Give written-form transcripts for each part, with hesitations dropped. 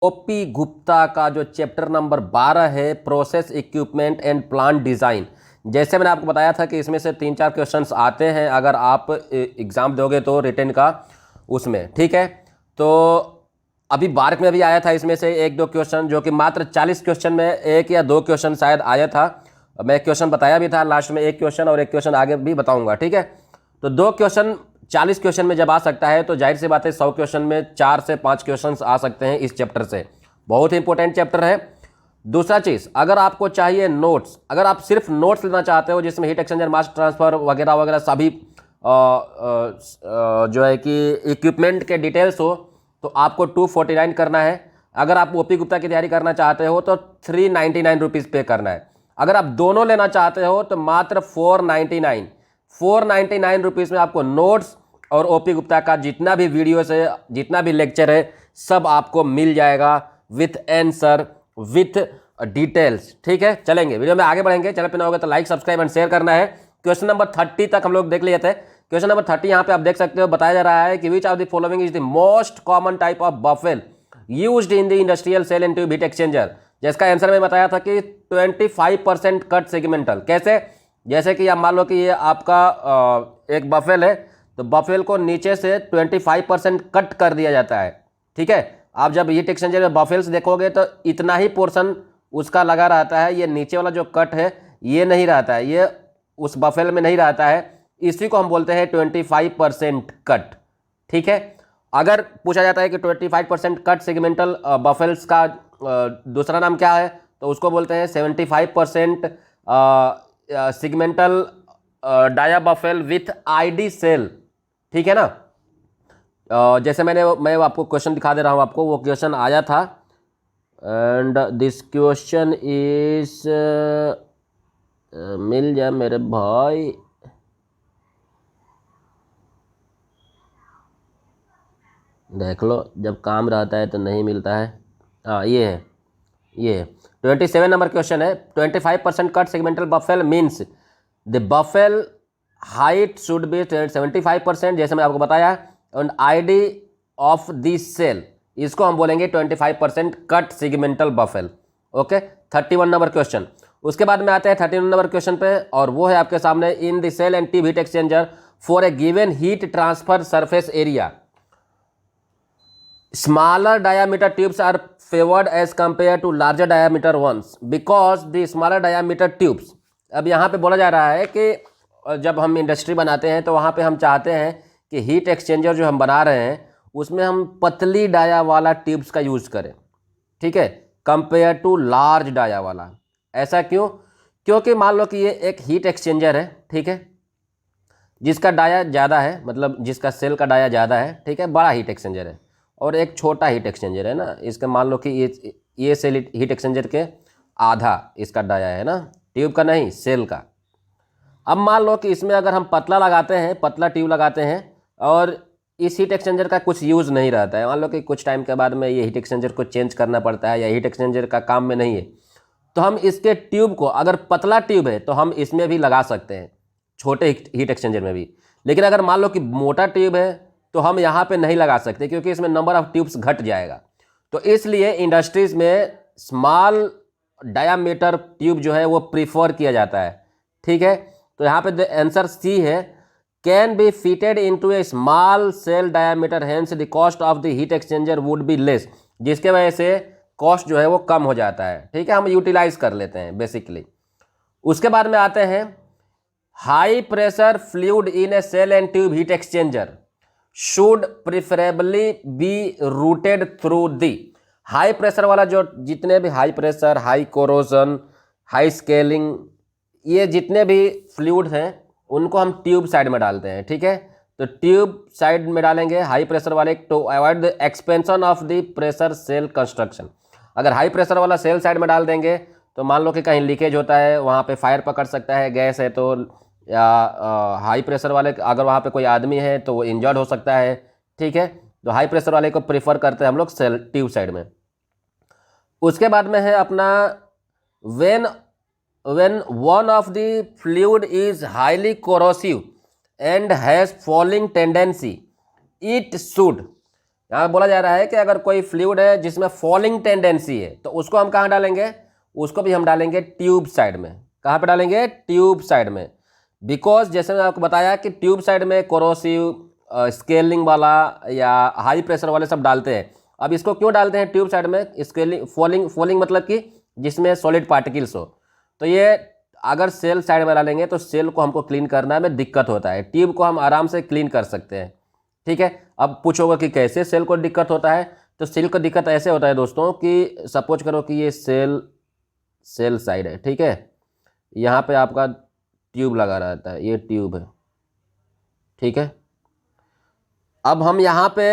OP Gupta का जो chapter number 12 है, process equipment and plant design. जैसे मैंने आपको बताया था कि इसमें से 3-4 क्वेश्चंस आते हैं अगर आप एग्ज़ाम दोगे तो रिटन का उसमें, ठीक है। तो अभी बार्क में भी आया था इसमें से 1-2 क्वेश्चन, जो कि मात्र 40 क्वेश्चन में 1 या 2 क्वेश्चन शायद आया था। मैं क्वेश्चन बताया भी था लास्ट में, 1 क्वेश्चन और 1 क्वेश्चन आगे भी बताऊंगा, ठीक है। तो 2 क्वेश्चन 40 क्वेश्चन में जब आ सकता है तो जाहिर सी बात है 100 क्वेश्चन में 4 से 5 क्वेश्चन आ सकते हैं इस चैप्टर से। बहुत ही इंपॉर्टेंट चैप्टर है। दूसरा चीज़, अगर आपको चाहिए नोट्स, अगर आप सिर्फ नोट्स लेना चाहते हो जिसमें हीट एक्सचेंजर, मास ट्रांसफ़र वगैरह वगैरह सभी जो है कि इक्विपमेंट के डिटेल्स हो, तो आपको 249 करना है। अगर आप ओपी गुप्ता की तैयारी करना चाहते हो तो 399 रुपीज़ पे करना है। अगर आप दोनों लेना चाहते हो तो मात्र 499 रुपीज़ में आपको नोट्स और ओपी गुप्ता का जितना भी वीडियोस है, जितना भी लेक्चर है, सब आपको मिल जाएगा विथ आंसर, विथ डिटेल्स, ठीक है। चलेंगे वीडियो में आगे बढ़ेंगे। चैनल पे ना होगा तो लाइक, सब्सक्राइब एंड शेयर करना है। क्वेश्चन नंबर 30 तक हम लोग देख लिए थे। क्वेश्चन नंबर 30 यहाँ पे आप देख सकते हो, बताया जा रहा है कि which of the following is the most common type of baffle used in the industrial shell and tube heat exchanger. जिसका आंसर मैं बताया था कि 25% कट सेगमेंटल। कैसे? जैसे कि आप मान लो कि ये आपका एक बफेल है, तो बफेल को नीचे से 25% कट कर दिया जाता है, ठीक है। आप जब हीट एक्सचेंजर में बफेल्स देखोगे तो इतना ही पोर्शन उसका लगा रहता है, ये नीचे वाला जो कट है ये नहीं रहता है, ये उस बफेल में नहीं रहता है। इसी को हम बोलते हैं 25% कट, ठीक है। अगर पूछा जाता है कि 25% कट सेगमेंटल बफेल्स का दूसरा नाम क्या है, तो उसको बोलते हैं 75% segmental dia baffle with ID shell, ठीक है ना। जैसे मैं आपको क्वेश्चन दिखा दे रहा हूँ आपको, वो क्वेश्चन आया था एंड दिस क्वेश्चन इज मिल जाए मेरे भाई, देख लो, जब काम रहता है तो नहीं मिलता है। हाँ ये है, ये 27 नंबर क्वेश्चन है। 25% cut segmental baffle means the baffle height should be 75%, जैसे मैं आपको बताया, and ID of this shell, इसको हम बोलेंगे 25% cut segmental baffle. Okay, 31 number question. उसके बाद में आते हैं 31 नंबर क्वेश्चन पे, और वो है आपके सामने, in the shell and tube heat exchanger for a given heat transfer surface area smaller diameter tubes are favored as compared to larger diameter ones because the smaller diameter tubes। अब यहाँ पे बोला जा रहा है कि जब हम इंडस्ट्री बनाते हैं तो वहाँ पे हम चाहते हैं कि हीट एक्सचेंजर जो हम बना रहे हैं उसमें हम पतली डाया वाला ट्यूब्स का यूज़ करें, ठीक है, कंपेयर टू लार्ज डाया वाला। ऐसा क्यों? क्योंकि मान लो कि ये एक हीट एक्सचेंजर है, ठीक है, जिसका डाया ज़्यादा है, मतलब जिसका सेल का डाया ज़्यादा है, ठीक है, बड़ा हीट एक्सचेंजर है, और एक छोटा हीट एक्सचेंजर है ना, इसका मान लो कि ये सेल हीट एक्सचेंजर के आधा इसका डाया है ना, ट्यूब का नहीं, सेल का। अब मान लो कि इसमें अगर हम पतला लगाते हैं, पतला ट्यूब लगाते हैं, और इस हीट एक्सचेंजर का कुछ यूज़ नहीं रहता है, मान लो कि कुछ टाइम के बाद में ये हीट एक्सचेंजर को चेंज करना पड़ता है या हीट एक्सचेंजर का काम में नहीं है, तो हम इसके ट्यूब को, अगर पतला ट्यूब है तो हम इसमें भी लगा सकते हैं, छोटे हीट एक्सचेंजर में भी। लेकिन अगर मान लो कि मोटा ट्यूब है तो हम यहाँ पे नहीं लगा सकते, क्योंकि इसमें नंबर ऑफ ट्यूब्स घट जाएगा। तो इसलिए इंडस्ट्रीज में स्मॉल डायामीटर ट्यूब जो है वो प्रीफर किया जाता है, ठीक है। तो यहाँ पे आंसर सी है, can be fitted into a small shell diameter, hence the cost of the heat exchanger would be less, जिसके वजह से कॉस्ट जो है वो कम हो जाता है, ठीक है, हम यूटिलाइज कर लेते हैं बेसिकली। उसके बाद में आते हैं, high pressure fluid in a shell and tube heat exchanger should preferably be routed through the. High pressure वाला जो जितने भी high pressure, high corrosion, high scaling, ये जितने भी फ्लूइड हैं उनको हम ट्यूब साइड में डालते हैं, ठीक है। तो ट्यूब साइड में डालेंगे हाई प्रेशर वाले, to avoid the expansion of the pressure shell construction. अगर हाई प्रेशर वाला सेल साइड में डाल देंगे तो मान लो कि कहीं लीकेज होता है, वहाँ पे फायर पकड़ सकता है, गैस है तो, या हाई प्रेशर वाले अगर वहाँ पे कोई आदमी है तो वो इंजर्ड हो सकता है, ठीक है। तो हाई प्रेशर वाले को प्रीफर करते हैं हम लोग सेल ट्यूब साइड में। उसके बाद में है अपना, when one of the fluid is highly corrosive and has falling tendency, it should यहाँ बोला जा रहा है कि अगर कोई फ्लूइड है जिसमें फॉलिंग टेंडेंसी है तो उसको हम कहाँ डालेंगे, उसको भी हम डालेंगे ट्यूब साइड में। कहाँ पे डालेंगे, ट्यूब साइड में। बिकॉज जैसे मैंने आपको बताया कि ट्यूब साइड में कोरोसिव, स्केलिंग वाला या हाई प्रेशर वाले सब डालते हैं। अब इसको क्यों डालते हैं ट्यूब साइड में, स्केलिंग फॉलिंग मतलब कि जिसमें सॉलिड पार्टिकल्स हो। तो ये अगर सेल साइड में डालेंगे तो सेल को हमको क्लीन करना में दिक्कत होता है, ट्यूब को हम आराम से क्लीन कर सकते हैं। ठीक है, अब पूछोगे कि कैसे सेल को दिक्कत होता है, तो सेल को दिक्कत ऐसे होता है दोस्तों कि सपोज करो कि ये सेल साइड है, ठीक है, यहाँ पे आपका ट्यूब लगा रहता है, ये ट्यूब है, ठीक है। अब हम यहाँ पे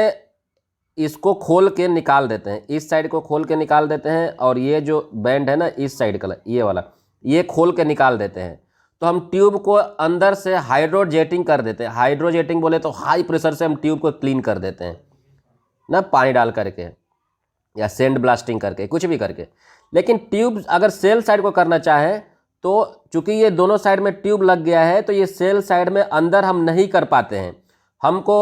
इसको खोल के निकाल देते हैं, इस साइड को खोल के निकाल देते हैं, और ये जो बैंड है ना इस साइड का, ये वाला, ये खोल के निकाल देते हैं। तो हम ट्यूब को अंदर से हाइड्रोजेटिंग कर देते हैं। हाइड्रोजेटिंग बोले तो हाई प्रेशर से हम ट्यूब को क्लीन कर देते हैं ना, पानी डाल करके या सैंड ब्लास्टिंग करके, कुछ भी करके। लेकिन ट्यूब अगर सेल साइड को करना चाहे तो चूंकि ये दोनों साइड में ट्यूब लग गया है तो ये सेल साइड में अंदर हम नहीं कर पाते हैं। हमको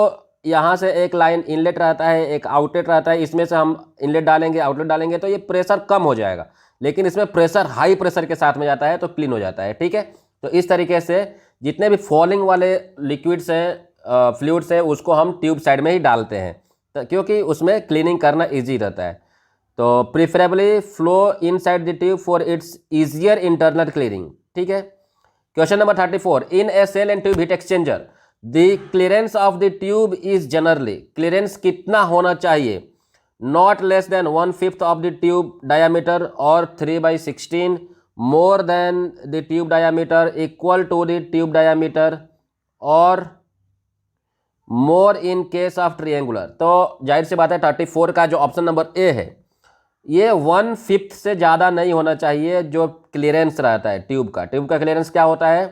यहाँ से एक लाइन इनलेट रहता है, एक आउटलेट रहता है, इसमें से हम इनलेट डालेंगे आउटलेट डालेंगे तो ये प्रेशर कम हो जाएगा। लेकिन इसमें प्रेशर हाई प्रेशर के साथ में जाता है तो क्लीन हो जाता है, ठीक है। तो इस तरीके से जितने भी फॉलिंग वाले लिक्विड्स हैं, फ्लूइड्स हैं, उसको हम ट्यूब साइड में ही डालते हैं तो क्योंकि उसमें क्लीनिंग करना ईजी रहता है। तो preferably flow inside the tube for its easier internal cleaning, ठीक है। Question number 34, in a shell and tube heat exchanger the clearance of the tube is generally, clearance कितना होना चाहिए, not less than 1/5 of the tube diameter और 3/16, more than the tube diameter, equal to the tube diameter, और more in case of ट्रिएंगुलर। तो जाहिर सी बात है 34 का जो ऑप्शन नंबर ए है ये 1/5 से ज़्यादा नहीं होना चाहिए जो क्लियरेंस रहता है ट्यूब का। ट्यूब का क्लियरेंस क्या होता है,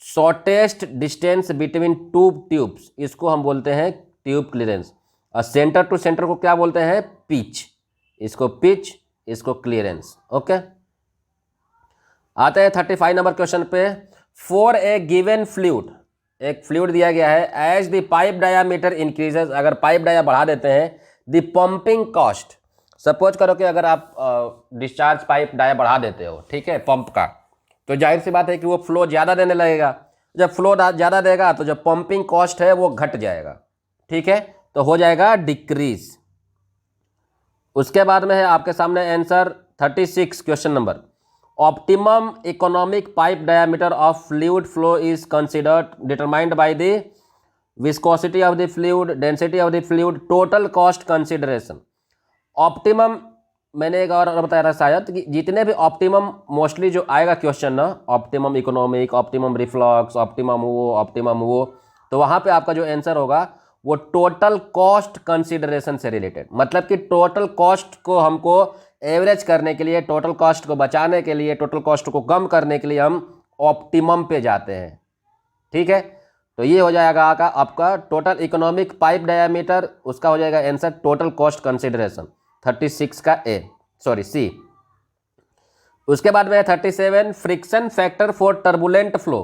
shortest distance between two tubes, इसको हम बोलते हैं ट्यूब क्लियरेंस। और सेंटर टू सेंटर को क्या बोलते हैं, पिच, इसको पिच, इसको क्लियरेंस। ओके, आते हैं 35 नंबर क्वेश्चन पे। फॉर ए गिवन फ्लूइड, एक फ्लूइड दिया गया है, as the pipe diameter increases, अगर पाइप डाया बढ़ा देते हैं, द पंपिंग कॉस्ट, सपोज करो कि अगर आप डिस्चार्ज पाइप डाया बढ़ा देते हो, ठीक है, पंप का, तो जाहिर सी बात है कि वो फ्लो ज़्यादा देने लगेगा। जब फ्लो ज़्यादा देगा तो जो पंपिंग कॉस्ट है वो घट जाएगा, ठीक है, तो हो जाएगा डिक्रीज। उसके बाद में है आपके सामने answer 36 question number, optimum economic pipe diameter of fluid flow is considered determined by the viscosity of the fluid, density of the fluid, total cost consideration. Optimum मैंने एक और बताया था शायद कि जितने भी ऑप्टिमम मोस्टली जो आएगा क्वेश्चन ना, optimum economic, optimum reflux, optimum वो, तो वहाँ पे आपका जो आंसर होगा वो टोटल कॉस्ट कंसिडरेशन से रिलेटेड, मतलब कि टोटल कॉस्ट को हमको एवरेज करने के लिए, टोटल कॉस्ट को बचाने के लिए, टोटल कॉस्ट को कम करने के लिए हम ऑप्टिमम पे जाते हैं, ठीक है। तो ये हो जाएगा आपका टोटल इकोनॉमिक पाइप डायामीटर, उसका हो जाएगा आंसर टोटल कॉस्ट कंसिडरेशन, 36 का सी। उसके बाद में 37, friction factor for turbulent flow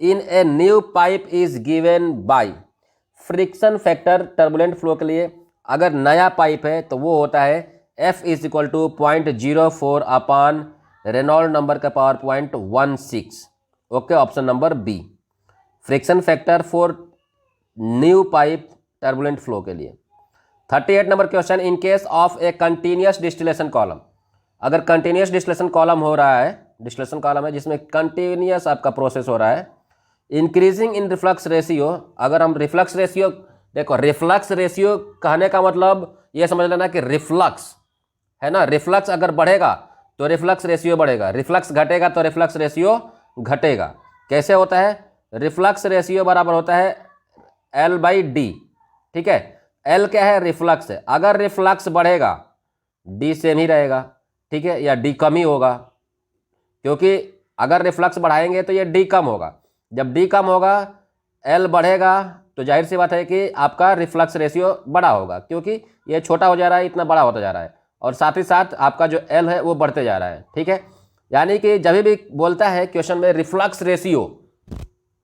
in a new pipe is given by, friction factor turbulent flow के लिए अगर नया पाइप है तो वो होता है F is equal to 0.04 upon Reynold number का power 0.16। Okay, option number B, friction factor for new pipe turbulent flow के लिए। 38 number question, in case of a continuous distillation column, अगर कंटिन्यूस डिस्टिलेशन कॉलम हो रहा है, distillation column है जिसमें continuous आपका प्रोसेस हो रहा है, इंक्रीजिंग इन रिफ्लक्स रेशियो, अगर हम रिफ्लक्स रेशियो, देखो रिफ्लक्स रेशियो कहने का मतलब ये समझ लेना कि रिफ्लक्स है ना, रिफ्लक्स अगर बढ़ेगा तो रिफ्लक्स रेशियो बढ़ेगा, रिफ्लक्स घटेगा तो रिफ्लक्स रेशियो घटेगा। कैसे होता है, रिफ्लक्स रेशियो बराबर होता है L/D, ठीक है। L क्या है, रिफ्लक्स है, अगर रिफ्लक्स बढ़ेगा D सेम ही रहेगा, ठीक है, या D कम ही होगा, क्योंकि अगर रिफ्लक्स बढ़ाएंगे तो ये D कम होगा, जब D कम होगा L बढ़ेगा तो जाहिर सी बात है कि आपका रिफ्लक्स रेशियो बड़ा होगा, क्योंकि ये छोटा हो जा रहा है, इतना बड़ा होता जा रहा है, और साथ ही साथ आपका जो L है वो बढ़ते जा रहा है, ठीक है। यानी कि जब भी बोलता है क्वेश्चन में रिफ्लक्स रेशियो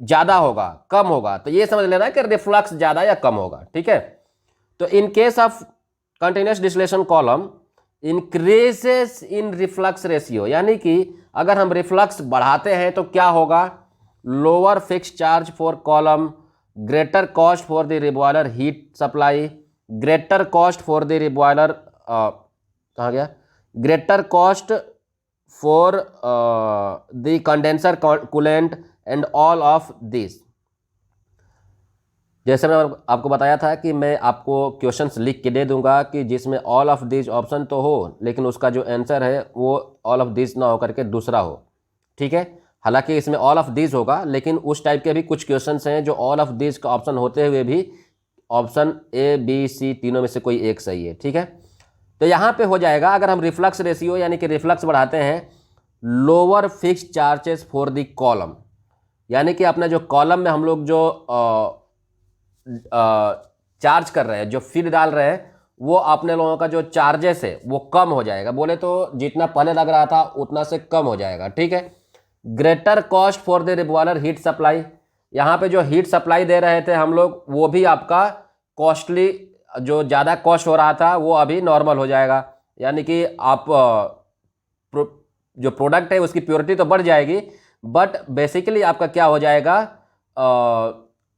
ज़्यादा होगा कम होगा, तो ये समझ लेना कि रिफ्लक्स ज़्यादा या कम होगा, ठीक है। तो इन case of continuous distillation column increases in reflux ratio, यानी कि अगर हम रिफ्लक्स बढ़ाते हैं तो क्या होगा, lower fix charge for column, greater cost for the reboiler heat supply, greater cost for the reboiler कहाँ गया, greater cost for the condenser coolant and all of this. जैसे मैं आपको बताया था कि मैं आपको क्वेश्चंस लिख के दे दूंगा कि जिसमें ऑल ऑफ दिस ऑप्शन तो हो, लेकिन उसका जो आंसर है वो ऑल ऑफ दिस ना होकर के दूसरा हो, ठीक है। हालांकि इसमें ऑल ऑफ दिस होगा, लेकिन उस टाइप के भी कुछ क्वेश्चंस हैं जो ऑल ऑफ दिस का ऑप्शन होते हुए भी ऑप्शन ए बी सी तीनों में से कोई एक सही है, ठीक है। तो यहाँ पे हो जाएगा, अगर हम रिफ्लक्स रेशियो यानी कि रिफ्लक्स बढ़ाते हैं, lower fix charges for the column, यानी कि अपना जो कॉलम में हम लोग जो चार्ज कर रहे हैं, जो फीड डाल रहे हैं, वो अपने लोगों का जो चार्जेस है वो कम हो जाएगा, बोले तो जितना पहले लग रहा था उतना से कम हो जाएगा, ठीक है। Greater cost for the reboiler heat supply, यहाँ पे जो हीट सप्लाई दे रहे थे हम लोग वो भी आपका कॉस्टली, जो ज़्यादा कॉस्ट हो रहा था वो अभी नॉर्मल हो जाएगा, यानी कि आप जो प्रोडक्ट है उसकी प्योरिटी तो बढ़ जाएगी, बट बेसिकली आपका क्या हो जाएगा,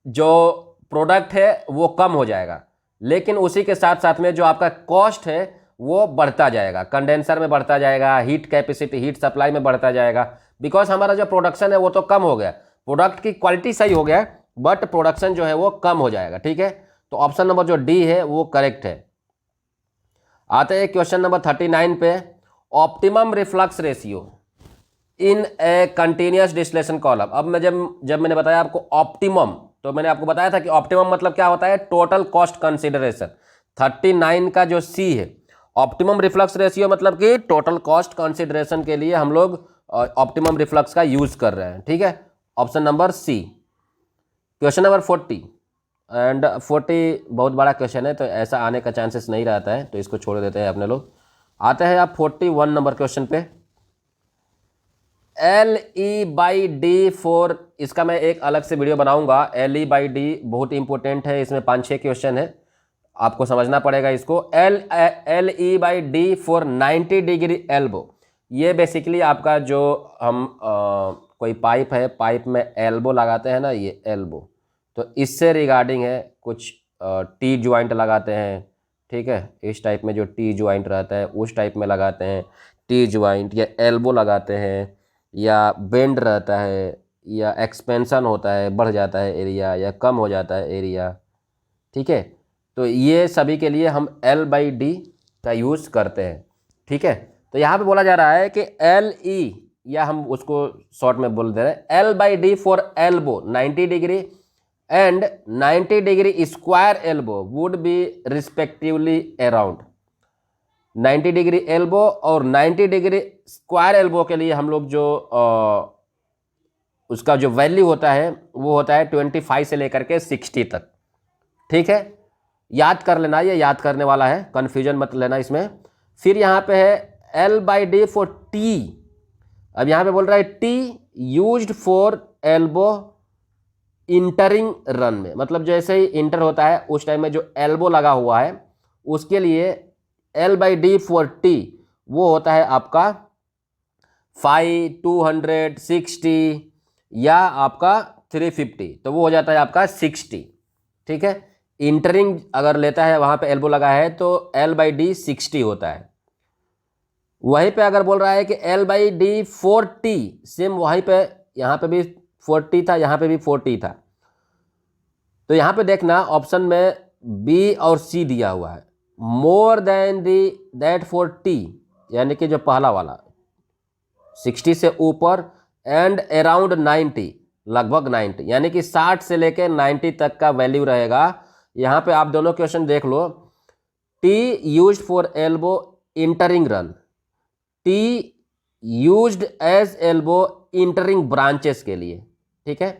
जो प्रोडक्ट है वो कम हो जाएगा, लेकिन उसी के साथ साथ में जो आपका कॉस्ट है वो बढ़ता जाएगा, कंडेंसर में बढ़ता जाएगा, हीट कैपेसिटी हीट सप्लाई में बढ़ता जाएगा, बिकॉज हमारा जो प्रोडक्शन है वो तो कम हो गया, प्रोडक्ट की क्वालिटी सही हो गया बट प्रोडक्शन जो है वो कम हो जाएगा, ठीक है। तो ऑप्शन नंबर जो डी है वो करेक्ट है। आते हैं क्वेश्चन नंबर 39 पे, optimum reflux ratio in A continuous distillation column. अब मैं जब मैंने बताया आपको ऑप्टिमम, तो मैंने आपको बताया था कि ऑप्टिमम मतलब क्या होता है, टोटल कॉस्ट कंसीडरेशन। 39 का जो सी है, ऑप्टिमम रिफ्लक्स रेशियो मतलब कि टोटल कॉस्ट कंसीडरेशन के लिए हम लोग ऑप्टिमम रिफ्लक्स का यूज कर रहे हैं, ठीक है। Option number C. Question number 40 and 40 बहुत बड़ा क्वेश्चन है, तो ऐसा आने का चांसेस नहीं रहता है, तो इसको छोड़ देते हैं अपने लोग। आते हैं आप 41 नंबर क्वेश्चन पे। LE/D फॉर, इसका मैं एक अलग से वीडियो बनाऊंगा। LE/D बहुत इंपॉर्टेंट है, इसमें 5-6 क्वेश्चन है, आपको समझना पड़ेगा इसको। LE/D फॉर 90 डिग्री एल्बो, ये बेसिकली आपका जो हम कोई पाइप है, पाइप में एल्बो लगाते हैं ना, ये एल्बो, तो इससे रिगार्डिंग है। कुछ टी ज्वाइंट लगाते हैं, ठीक है, इस टाइप में जो टी ज्वाइंट रहता है उस टाइप में लगाते हैं टी ज्वाइंट, या एल्बो लगाते हैं, या बेंड रहता है, या एक्सपेंशन होता है, बढ़ जाता है एरिया या कम हो जाता है एरिया, ठीक है। तो ये सभी के लिए हम L/D का यूज़ करते हैं, ठीक है। तो यहाँ पे बोला जा रहा है कि LE, या हम उसको शॉर्ट में बोल दे रहे हैं, L/D for elbow 90 degree and 90 degree square elbow would be respectively around. 90 degree elbow और 90 डिग्री स्क्वायर एल्बो के लिए हम लोग जो उसका जो वैल्यू होता है वो होता है 25 से लेकर के 60 तक, ठीक है। याद कर लेना, ये याद करने वाला है, कन्फ्यूजन मत लेना इसमें। फिर यहाँ पे है L/D फॉर टी। अब यहाँ पे बोल रहा है tee used for elbow entering run में, मतलब जैसे ही इंटर होता है उस टाइम में जो एल्बो लगा हुआ है उसके लिए L/D फॉर टी वो होता है आपका 5, 200, 60 या आपका 350, तो वो हो जाता है आपका 60, ठीक है। इंटरिंग अगर लेता है वहाँ पे एल्बो लगा है तो L/D 60 होता है। वहीं पे अगर बोल रहा है कि L/D 40, सेम वहीं पे, यहाँ पे भी 40 था, यहाँ पे भी 40 था, तो यहाँ पे देखना ऑप्शन में बी और सी दिया हुआ है, more than that for T, यानी कि जो पहला वाला 60 से ऊपर, एंड अराउंड 90, लगभग 90, यानी कि 60 से लेकर 90 तक का वैल्यू रहेगा। यहाँ पे आप दोनों क्वेश्चन देख लो, T used for elbow entering run, T used as elbow entering branches के लिए, ठीक है।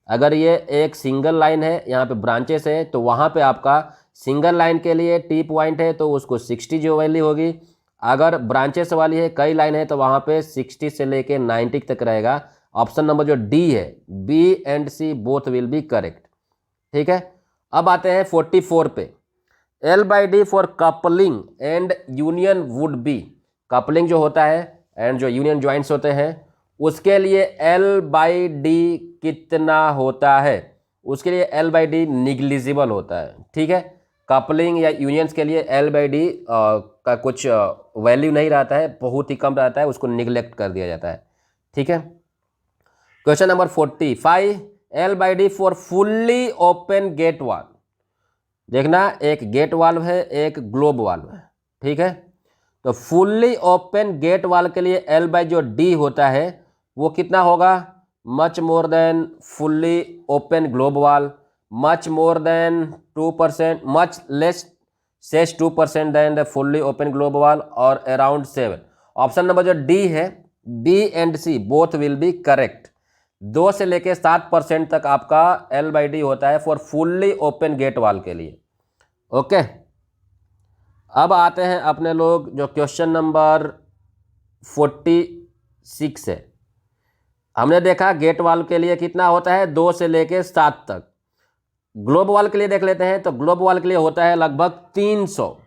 अगर ये एक सिंगल लाइन है, यहाँ पे ब्रांचेस है, तो वहाँ पे आपका सिंगल लाइन के लिए टी पॉइंट है तो उसको 60 जो वैल्यू होगी। अगर ब्रांचेस वाली है, कई लाइन है, तो वहाँ पे 60 से लेके 90 तक रहेगा। ऑप्शन नंबर जो डी है, B and C both will be correct, ठीक है। अब आते हैं 44 पे। L/D for coupling and union would be, coupling जो होता है एंड जो यूनियन ज्वाइंट्स होते हैं उसके लिए L/D कितना होता है, उसके लिए L/D निग्लिजिबल होता है। ठीक है, कपलिंग या यूनियंस के लिए L/D का कुछ वैल्यू नहीं रहता है, बहुत ही कम रहता है, उसको निग्लेक्ट कर दिया जाता है। ठीक है, question number 45, L/D for fully open gate valve. देखना, एक गेट वाल्व है, एक ग्लोब वाल्व है। ठीक है, तो फुल्ली ओपन गेट वाल्व के लिए L/D होता है वो कितना होगा, much more than fully open globe valve, much more than 2%, much less सेस 2% than the fully open globe valve, और अराउंड 7। ऑप्शन नंबर जो डी है, B and C both will be correct. 2 से लेके 7% तक आपका L/D होता है for fully open gate valve के लिए। ओके, अब आते हैं अपने लोग जो क्वेश्चन नंबर 46 है। हमने देखा गेट वाल्व के लिए कितना होता है, 2 से लेके 7 तक। ग्लोब वाल्व के लिए देख लेते हैं, तो ग्लोब वाल्व के लिए होता है लगभग 300,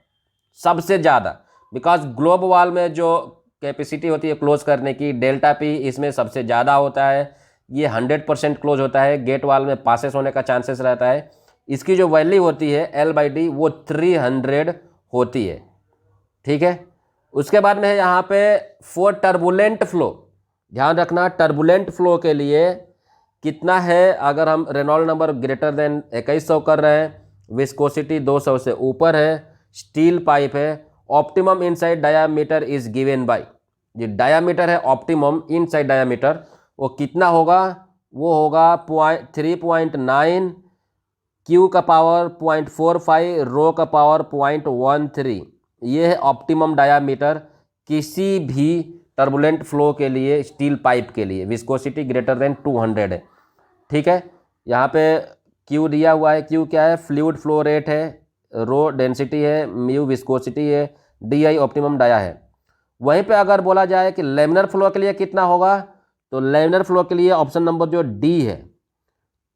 सबसे ज़्यादा, बिकॉज ग्लोब वाल्व में जो कैपेसिटी होती है क्लोज करने की, डेल्टा पी इसमें सबसे ज़्यादा होता है। ये 100% क्लोज होता है, गेट वाल्व में पासेस होने का चांसेस रहता है। इसकी जो वैल्यू होती है L/D वो 300 होती है। ठीक है, उसके बाद में है यहाँ पे फॉर टर्बुलेंट फ्लो, ध्यान रखना टर्बुलेंट फ्लो के लिए कितना है, अगर हम रेनॉल्ड नंबर ग्रेटर देन 2100 कर रहे हैं, विस्कोसिटी 200 से ऊपर है, स्टील पाइप है, optimum inside diameter is given by, जो डायामीटर है ऑप्टिमम इनसाइड डायामीटर वो कितना होगा, वो होगा 3.9, क्यू का पावर 0.45, रो का पावर 0.13। ये है ऑप्टिमम डायामीटर किसी भी टर्बुलेंट फ्लो के लिए, स्टील पाइप के लिए। विस्कोसिटी ग्रेटर देन 200 है। ठीक है, यहाँ पे क्यू दिया हुआ है, क्यू क्या है, फ्लूइड फ्लो रेट है, रो डेंसिटी है, म्यू विस्कोसिटी है, DI ऑप्टिमम डाया है। वहीं पे अगर बोला जाए कि लेमिनर फ्लो के लिए कितना होगा, तो लेमिनर फ्लो के लिए ऑप्शन नंबर जो डी है,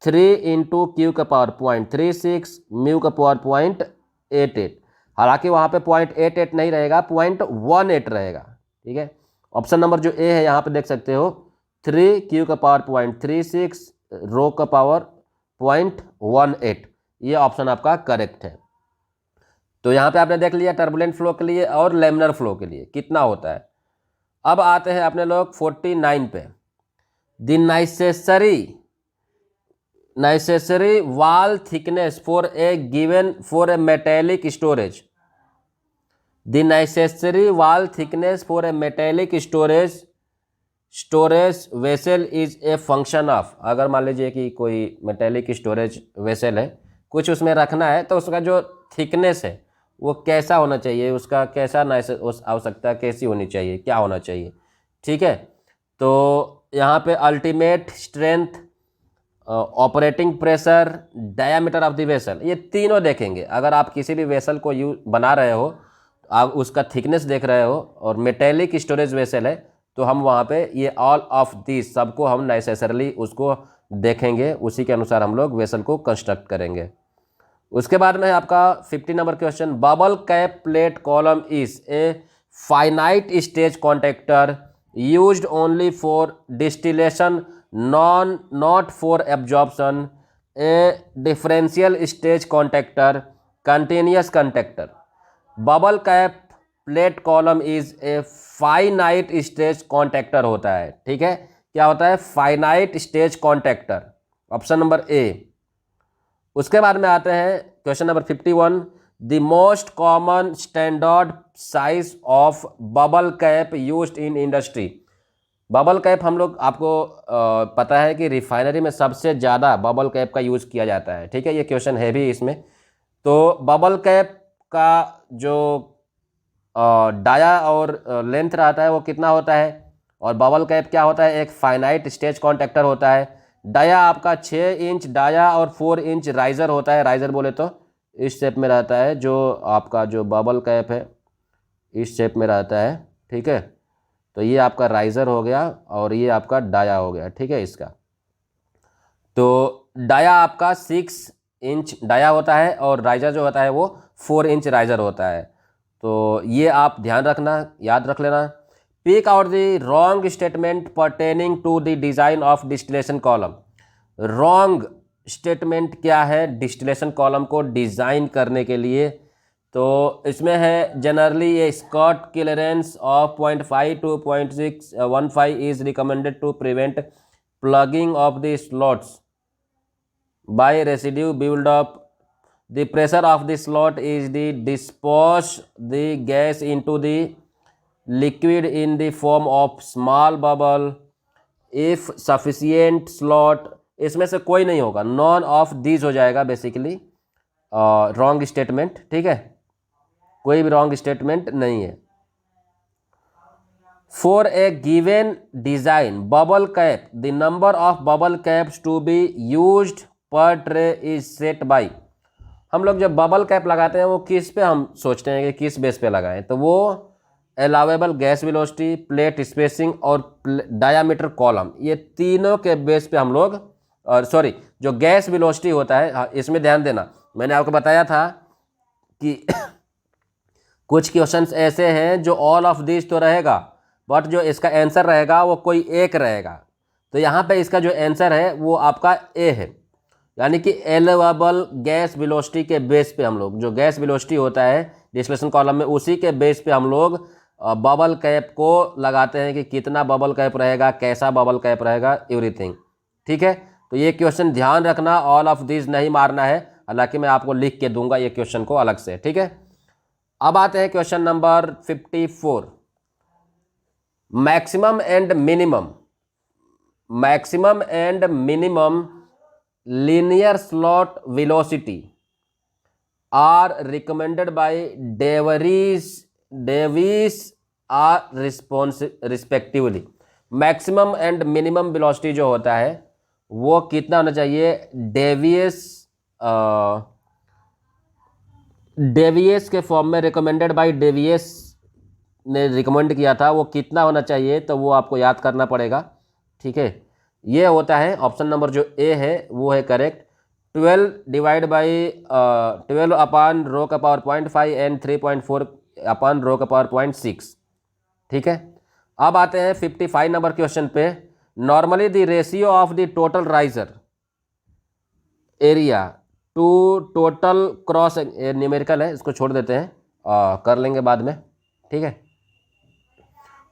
3 इंटू क्यू का पावर 0.36, म्यू का पावर 0.88। हालांकि वहाँ पे 0.88 नहीं रहेगा, 0.18 रहेगा। ठीक है, ऑप्शन नंबर जो ए है यहाँ पे देख सकते हो, 3 क्यू का पावर 0.36, रो का पावर 0.18, ये ऑप्शन आपका करेक्ट है। तो यहाँ पे आपने देख लिया टर्बुलेंट फ्लो के लिए और लेमिनर फ्लो के लिए कितना होता है। अब आते हैं अपने लोग 49 पे, the necessary wall thickness for a given for a metallic storage, the necessary wall thickness for a metallic storage vessel is a function of. अगर मान लीजिए कि कोई मेटेलिक स्टोरेज वेसल है, कुछ उसमें रखना है, तो उसका जो थिकनेस है वो कैसा होना चाहिए, उसका कैसा आवश्यकता कैसी होनी चाहिए, क्या होना चाहिए। ठीक है, तो यहाँ पे ultimate strength, operating pressure, diameter of the vessel, ये तीनों देखेंगे। अगर आप किसी भी वेसल को बना रहे हो, आप उसका थिकनेस देख रहे हो और मेटेलिक स्टोरेज वेसल है, तो हम वहाँ पे ये ऑल ऑफ दिस सबको हम नेसेसरली उसको देखेंगे, उसी के अनुसार हम लोग वेसल को कंस्ट्रक्ट करेंगे। उसके बाद में आपका 50 number question, bubble cap plate column is a finite stage contactor used only for distillation not for absorption, A differential stage contactor, continuous contactor. Bubble cap plate column is a finite stage contactor होता है। ठीक है, क्या होता है, finite stage contactor, option number ए। उसके बाद में आते हैं question number 51, the most common standard size of bubble cap used in industry. Bubble cap हम लोग आपको पता है कि रिफाइनरी में सबसे ज़्यादा बबल कैप का यूज़ किया जाता है। ठीक है, ये क्वेश्चन है भी इसमें। तो बबल कैप का जो डाया और लेंथ रहता है वो कितना होता है, और बबल कैप क्या होता है, एक फाइनाइट स्टेज कॉन्टेक्टर होता है। डाया आपका 6 इंच डाया और 4 इंच राइज़र होता है। राइज़र बोले तो इस शेप में रहता है, जो आपका जो बबल कैप है इस शेप में रहता है। ठीक है, तो ये आपका राइज़र हो गया और ये आपका डाया हो गया। ठीक है, इसका तो डाया आपका 6 इंच डाया होता है और राइज़र जो होता है वो 4 इंच राइजर होता है। तो ये आप ध्यान रखना, याद रख लेना। Pick out the wrong statement pertaining to the design of distillation column. Wrong statement क्या है डिस्टिलेशन कॉलम को डिज़ाइन करने के लिए? तो इसमें है जनरली ये skirt clearance of 0.5 to 0.615 is recommended to prevent plugging of the slots by residue build up. The pressure of the slot is the dispose the gas into the liquid in the form of small bubble if sufficient slot. इसमें से कोई नहीं होगा, none of these हो जाएगा basically wrong statement. ठीक है, कोई भी रॉन्ग स्टेटमेंट नहीं है। For a given design bubble cap the number of bubble caps to be used per tray is set by. हम लोग जब बबल कैप लगाते हैं वो किस पे हम सोचते हैं कि किस बेस पे लगाएं? तो वो allowable gas velocity, plate spacing और डायामीटर कॉलम, ये तीनों के बेस पे हम लोग, और सॉरी जो गैस वेलोसिटी होता है, हाँ इसमें ध्यान देना। मैंने आपको बताया था कि कुछ क्वेश्चंस ऐसे हैं जो ऑल ऑफ दिस तो रहेगा, बट जो इसका आंसर रहेगा वो कोई एक रहेगा। तो यहाँ पे इसका जो आंसर है वो आपका ए है, यानी कि अलाउेबल गैस वेलोसिटी के बेस पे हम लोग, जो गैस वेलोसिटी होता है डिस्टिलेशन कॉलम में, उसी के बेस पे हम लोग बबल कैप को लगाते हैं कि कितना बबल कैप रहेगा, कैसा बबल कैप रहेगा, एवरीथिंग। ठीक है, तो ये क्वेश्चन ध्यान रखना, ऑल ऑफ दिस नहीं मारना है, हालांकि मैं आपको लिख के दूंगा ये क्वेश्चन को अलग से। ठीक है, अब आते हैं question number 54। Maximum and minimum, maximum and minimum linear slot velocity are recommended by Davis are respectively. Maximum and minimum velocity जो होता है वो कितना होना चाहिए? डेविएस के फॉर्म में रिकमेंडेड बाय डेविएस ने रिकमेंड किया था, वो कितना होना चाहिए? तो वो आपको याद करना पड़ेगा। ठीक है, ये होता है ऑप्शन नंबर जो ए है वो है correct, 12 divide by 12 upon rho का पावर 0.5 एंड 3.4 अपॉन रो का पावर 0.6। ठीक है, अब आते हैं 55 नंबर क्वेश्चन पे। Normally the ratio of the total riser area to total cross, numerical है इसको छोड़ देते हैं, कर लेंगे बाद में। ठीक है,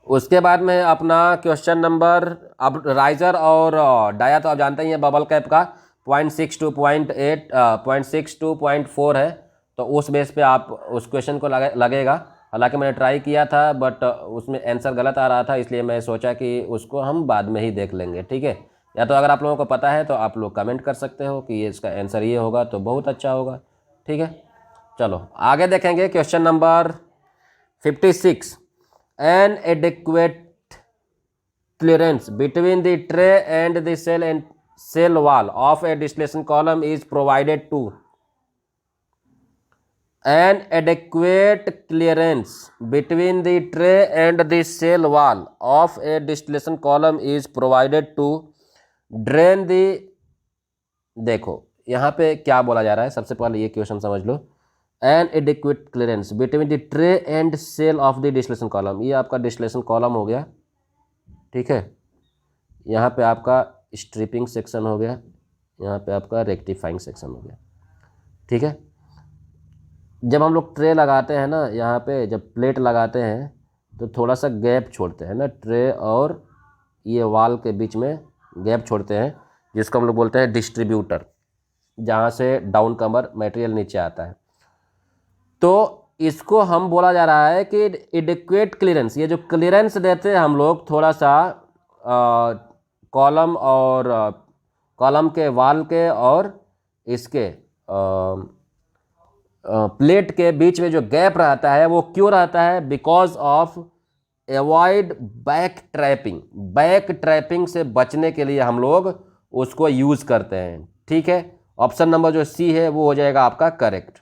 उसके बाद में अपना क्वेश्चन नंबर, अब राइजर और डाया तो आप जानते ही हैं बबल कैप का 0.6 to 0.8 0.6 to 0.4 है, तो उस बेस पे आप उस क्वेश्चन को लगेगा। हालांकि मैंने ट्राई किया था बट उसमें आंसर गलत आ रहा था, इसलिए मैं सोचा कि उसको हम बाद में ही देख लेंगे। ठीक है, या तो अगर आप लोगों को पता है तो आप लोग कमेंट कर सकते हो कि ये इसका आंसर ये होगा, तो बहुत अच्छा होगा। ठीक है, चलो आगे देखेंगे question number 56। An adequate clearance between the tray and the cell wall of a distillation column is provided to. An adequate clearance between the tray and the cell wall of a distillation column is provided to drain the। देखो यहाँ पे क्या बोला जा रहा है, सबसे पहले ये क्वेश्चन समझ लो। An adequate clearance between the tray and shell of the distillation column, ये आपका डिस्टिलेशन कॉलम हो गया। ठीक है, यहाँ पे आपका स्ट्रिपिंग सेक्शन हो गया, यहाँ पे आपका रेक्टिफाइंग सेक्शन हो गया। ठीक है, जब हम लोग ट्रे लगाते हैं ना, यहाँ पे जब प्लेट लगाते हैं तो थोड़ा सा गैप छोड़ते हैं ना, ट्रे और ये वाल के बीच में गैप छोड़ते हैं, जिसको हम लोग बोलते हैं डिस्ट्रीब्यूटर, जहाँ से डाउन कमर मटेरियल नीचे आता है। तो इसको हम बोला जा रहा है कि एडिक्वेट क्लियरेंस, ये जो क्लियरेंस देते हैं हम लोग थोड़ा सा कॉलम और कॉलम के वाल के और इसके प्लेट के बीच में जो गैप रहता है वो क्यों रहता है? Because of avoid back trapping. Back trapping से बचने के लिए हम लोग उसको यूज़ करते हैं। ठीक है, ऑप्शन नंबर जो सी है वो हो जाएगा आपका करेक्ट।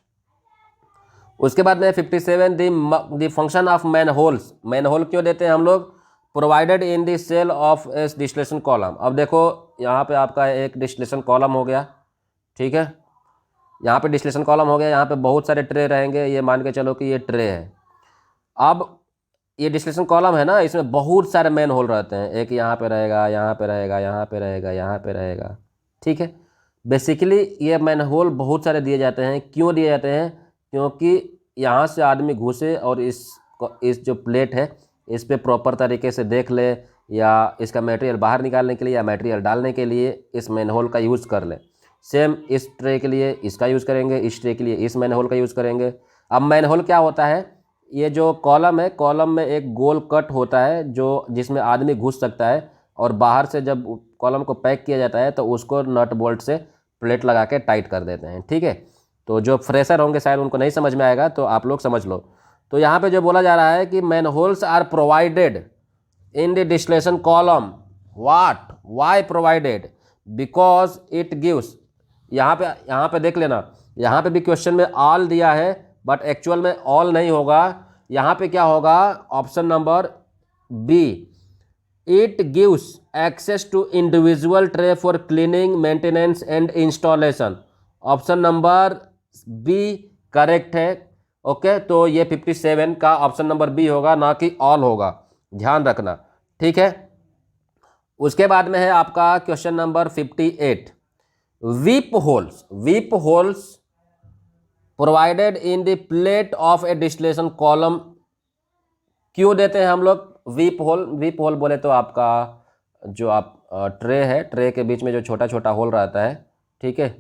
उसके बाद में 57 the function of manholes. Manhole क्यों देते हैं हम लोग? Provided in the shell of a distillation column. अब देखो यहाँ पे आपका एक डिस्टिलेशन कॉलम हो गया। ठीक है, यहाँ पे डिस्टिलेशन कॉलम हो गया, यहाँ पे बहुत सारे ट्रे रहेंगे, ये मान के चलो कि ये ट्रे है। अब ये डिस्टिलेशन कॉलम है ना, इसमें बहुत सारे मैन होल रहते हैं, एक यहाँ पे रहेगा, यहाँ पे रहेगा, यहाँ पे रहेगा, यहाँ पे रहेगा, ठीक है। बेसिकली ये मैन होल बहुत सारे दिए जाते हैं। क्यों दिए जाते हैं? क्योंकि यहाँ से आदमी घुसे और इस जो प्लेट है इस पर प्रॉपर तरीके से देख ले, या इसका मटेरियल बाहर निकालने के लिए या मटेरियल डालने के लिए इस मैन होल का यूज़ कर ले। सेम इस ट्रे के लिए इसका यूज़ करेंगे, इस ट्रे के लिए इस मैन होल का यूज़ करेंगे। अब मैन होल क्या होता है? ये जो कॉलम है, कॉलम में एक गोल कट होता है जो जिसमें आदमी घुस सकता है, और बाहर से जब कॉलम को पैक किया जाता है तो उसको नट बोल्ट से प्लेट लगा के टाइट कर देते हैं, ठीक है। तो जो फ्रेशर होंगे शायद उनको नहीं समझ में आएगा, तो आप लोग समझ लो। तो यहाँ पे जो बोला जा रहा है कि manholes are provided in the distillation column. Why provided? Because it gives, यहाँ पे देख लेना, यहाँ पे भी क्वेश्चन में ऑल दिया है बट एक्चुअल में ऑल नहीं होगा। यहाँ पे क्या होगा? Option number B, it gives access to individual tray for cleaning, maintenance and installation. Option number B correct है। ओके, तो ये 57 का ऑप्शन नंबर बी होगा, ना कि ऑल होगा, ध्यान रखना, ठीक है। उसके बाद में है आपका question number 58, weep holes provided in the plate of a distillation column. क्यों देते हैं हम लोग वीप होल बोले तो आपका जो आप ट्रे है, ट्रे के बीच में जो छोटा छोटा होल रहता है, ठीक है,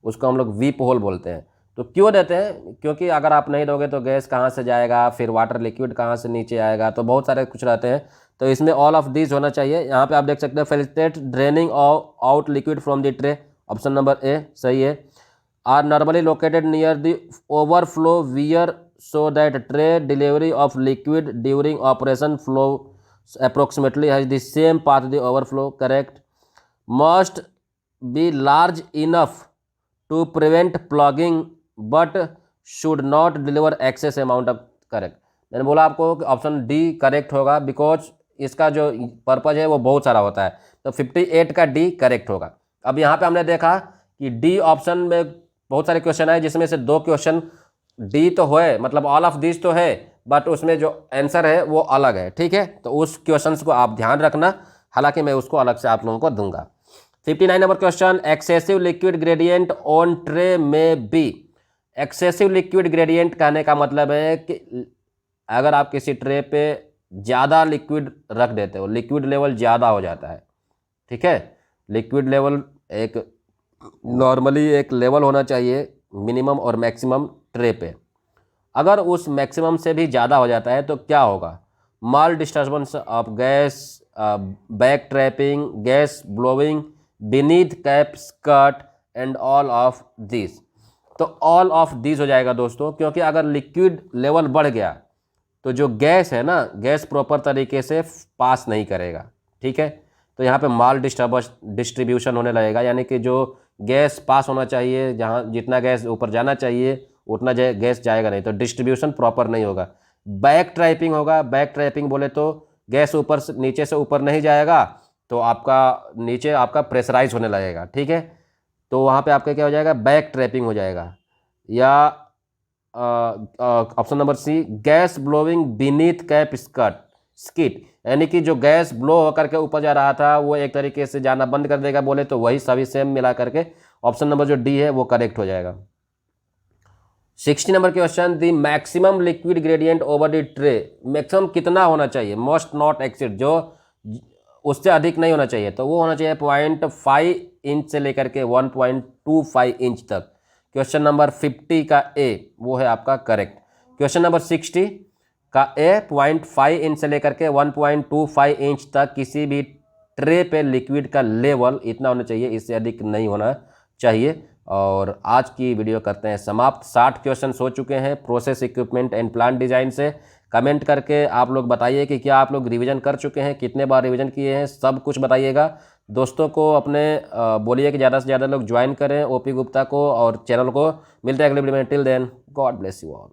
उसको हम लोग वीप होल बोलते हैं। तो क्यों देते हैं? क्योंकि अगर आप नहीं दोगे तो गैस कहाँ से जाएगा, फिर वाटर लिक्विड कहाँ से नीचे आएगा, तो बहुत सारे कुछ रहते हैं। तो इसमें ऑल ऑफ दिस होना चाहिए। यहाँ पे आप देख सकते हैं, facilitate draining out liquid from the tray, option number A सही है। Are normally located near the overflow weir so that tray delivery of liquid during operation flow approximately has the same path the overflow, correct. Must be large enough to prevent plugging but should not deliver excess amount of, correct. मैंने बोला आपको कि option D correct होगा, because इसका जो purpose है वो बहुत सारा होता है। तो 58 का डी करेक्ट होगा। अब यहाँ पे हमने देखा कि डी ऑप्शन में बहुत सारे क्वेश्चन आए, जिसमें से 2 क्वेश्चन डी तो है, मतलब ऑल ऑफ दिस तो है, बट उसमें जो आंसर है वो अलग है, ठीक है। तो उस क्वेश्चन को आप ध्यान रखना, हालांकि मैं उसको अलग से आप लोगों को दूंगा। 59 number question, excessive liquid gradient on tray में बी। एक्सेसिव लिक्विड ग्रेडियंट कहने का मतलब है कि अगर आप किसी ट्रे पे ज़्यादा लिक्विड रख देते हो, लिक्विड लेवल ज़्यादा हो जाता है, ठीक है। लिक्विड लेवल एक नॉर्मली एक लेवल होना चाहिए मिनिमम और मैक्सिमम ट्रे पे, अगर उस मैक्सिमम से भी ज़्यादा हो जाता है तो क्या होगा? Mal disturbance of gas, back trapping, gas blowing beneath cap skirt and all of this. तो ऑल ऑफ दिस हो जाएगा दोस्तों, क्योंकि अगर लिक्विड लेवल बढ़ गया तो जो गैस है ना, गैस प्रॉपर तरीके से पास नहीं करेगा, ठीक है। तो यहाँ पे माल डिस्ट्रीब्यूशन होने लगेगा, यानी कि जो गैस पास होना चाहिए, जहाँ जितना गैस ऊपर जाना चाहिए उतना गैस जाएगा नहीं, तो डिस्ट्रीब्यूशन प्रॉपर नहीं होगा। बैक ट्रैपिंग होगा। बैक ट्रैपिंग बोले तो गैस ऊपर से नीचे से ऊपर नहीं जाएगा, तो आपका नीचे आपका प्रेशराइज होने लगेगा, ठीक है। तो वहाँ पे आपका क्या हो जाएगा? बैक ट्रैपिंग हो जाएगा। या option number C, gas blowing beneath cap skirt, यानी कि जो गैस ब्लो होकर के ऊपर जा रहा था वो एक तरीके से जाना बंद कर देगा, बोले तो वही सभी सेम मिला करके ऑप्शन नंबर जो डी है वो करेक्ट हो जाएगा। 60 number question, the maximum liquid gradient over the tray. Maximum कितना होना चाहिए? मस्ट नॉट एक्सीड, जो उससे अधिक नहीं होना चाहिए, तो वो होना चाहिए 0.5 इंच से लेकर के 1.25 इंच तक। क्वेश्चन नंबर 50 का ए वो है आपका करेक्ट। क्वेश्चन नंबर 60 का ए 0.5 इंच से लेकर के 1.25 इंच तक किसी भी ट्रे पे लिक्विड का लेवल इतना होना चाहिए, इससे अधिक नहीं होना चाहिए। और आज की वीडियो करते हैं समाप्त। 60 क्वेश्चन हो चुके हैं process equipment and plant design से। कमेंट करके आप लोग बताइए कि क्या आप लोग रिवीजन कर चुके हैं, कितने बार रिवीजन किए हैं, सब कुछ बताइएगा। दोस्तों को अपने बोलिए कि ज़्यादा से ज़्यादा लोग ज्वाइन करें ओपी गुप्ता को और चैनल को। मिलते हैं अगले वीडियो में। Till then, God bless you all.